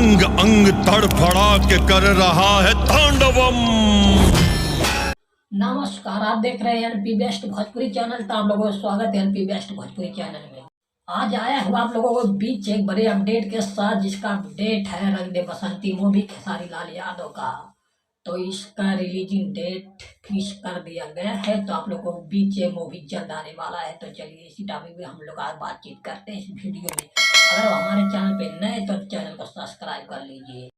अंग अंग तड़फड़ा के कर रहा है तांडवम। नमस्कार, आप देख रहे हैं एनपी बेस्ट भोजपुरी चैनल। तो आप लोगों का स्वागत है एनपी बेस्ट भोजपुरी चैनल में। आज आया हुआ आप लोगों को बीच एक बड़े अपडेट के साथ, जिसका अपडेट है रंग दे बसंती मूवी खेसारी लाल यादव का। तो इसका रिलीजिंग डेट फिक्स कर दिया गया है। तो आप लोगों को बीच मूवी जल्द आने वाला है। तो चलिए इसी टॉपिक में हम लोग आज बातचीत करते हैं इस वीडियो में। अगर हमारे चैनल पे नए तो चैनल को सब्सक्राइब कर लीजिए।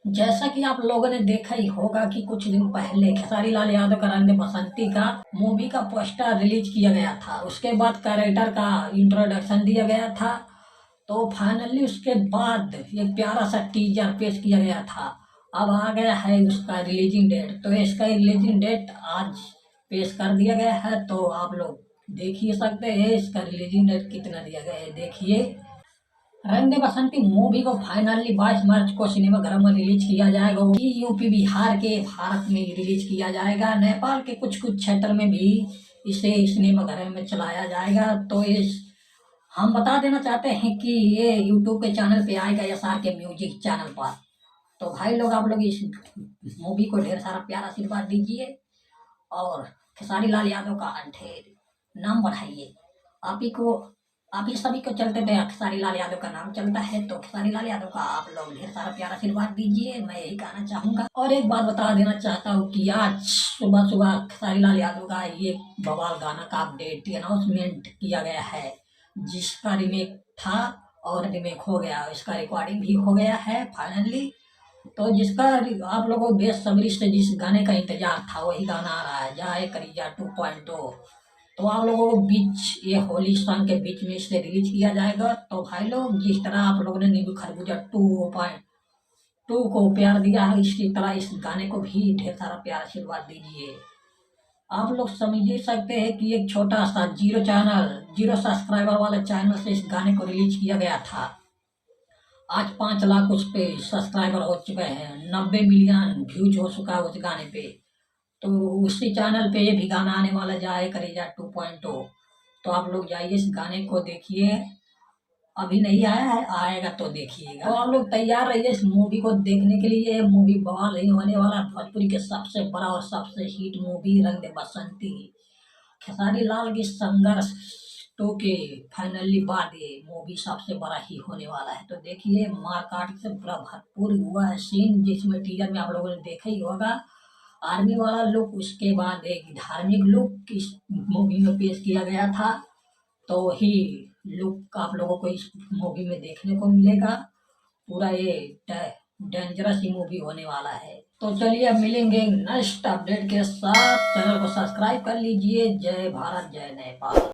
जैसा कि आप लोगों ने देखा ही होगा कि कुछ दिन पहले खेसारी लाल यादव का रंग दे बसंती का मूवी का पोस्टर रिलीज किया गया था। उसके बाद कैरेक्टर का इंट्रोडक्शन दिया गया था। तो फाइनली उसके बाद एक प्यारा सा टीजर पेश किया गया था। अब आ गया है उसका रिलीजिंग डेट। तो इसका रिलीजिंग डेट आज पेश कर दिया गया है। तो आप लोग देख ही सकते हैं इसका रिलीजिंग डेट कितना दिया गया है। देखिए, रंग दे बसंती मूवी को फाइनली 22 मार्च को सिनेमाघरों में रिलीज किया जाएगा। यूपी बिहार के भारत में रिलीज किया जाएगा। नेपाल के कुछ कुछ क्षेत्र में भी इसे सिनेमाघरों में चलाया जाएगा। तो इस हम बता देना चाहते हैं कि ये यूट्यूब के चैनल पे आएगा, SR के म्यूजिक चैनल पर। तो भाई लोग, आप लोग इस मूवी को ढेर सारा प्यार आशीर्वाद दीजिए और खेसारी लाल यादव का ढेर नाम बढ़ाइए। आप ही को आप ही सभी को चलते थे, खेसारी लाल यादव का नाम चलता है। तो खेसारी लाल यादव का आप लोग ढेर सारा प्यार आशीर्वाद दीजिए, मैं यही कहना चाहूंगा। और एक बात बता देना चाहता हूँ कि आज सुबह सुबह खेसारी लाल यादव का ये बवाल गाना का अपडेट अनाउंसमेंट किया गया है, जिसका रिमेक था और रिमेक हो गया। इसका रिकॉर्डिंग भी हो गया है फाइनली। तो जिसका आप लोगों को बेसब्री से जिस गाने का इंतजार था वही गाना आ रहा है, जाए करिया 2.2। तो आप लोगों को बीच ये होली सॉन्ग के बीच में इसे रिलीज किया जाएगा। तो भाई लोग, जिस तरह आप लोगों ने नींबू खरबूजा 2.2 को प्यार दिया है, इसी तरह इस गाने को भी ढेर सारा प्यार आशीर्वाद दीजिए। आप लोग समझ ही सकते हैं कि एक छोटा सा जीरो सब्सक्राइबर वाले चैनल से इस गाने को रिलीज किया गया था। आज 5 लाख उस पे सब्सक्राइबर हो चुके हैं, 90 मिलियन व्यूज हो चुका है उस गाने पे। तो उसी चैनल पे ये भी गाना आने वाला, जाए करेजा 2.0। तो आप लोग जाइए इस गाने को देखिए। अभी नहीं आया है, आएगा तो देखिएगा। तो आप लोग तैयार रहिए इस मूवी को देखने के लिए। ये मूवी बवाल नहीं होने वाला। भोजपुरी के सबसे बड़ा और सबसे हिट मूवी रंग दे बसंती, खेसारी लाल की संघर्ष 2 के फाइनली बाद ये मूवी सबसे बड़ा ही होने वाला है। तो देखिए, मार काट से पूरा भरपूर हुआ है सीन, जिसमें टीजर में आप लोगों ने देखा ही होगा आर्मी वाला लुक। उसके बाद एक धार्मिक लुक इस मूवी में पेश किया गया था। तो ही लुक आप लोगों को इस मूवी में देखने को मिलेगा। पूरा ये डेंजरस ही मूवी होने वाला है। तो चलिए, अब मिलेंगे नेक्स्ट अपडेट के साथ। चैनल को सब्सक्राइब कर लीजिए। जय भारत, जय नेपाल।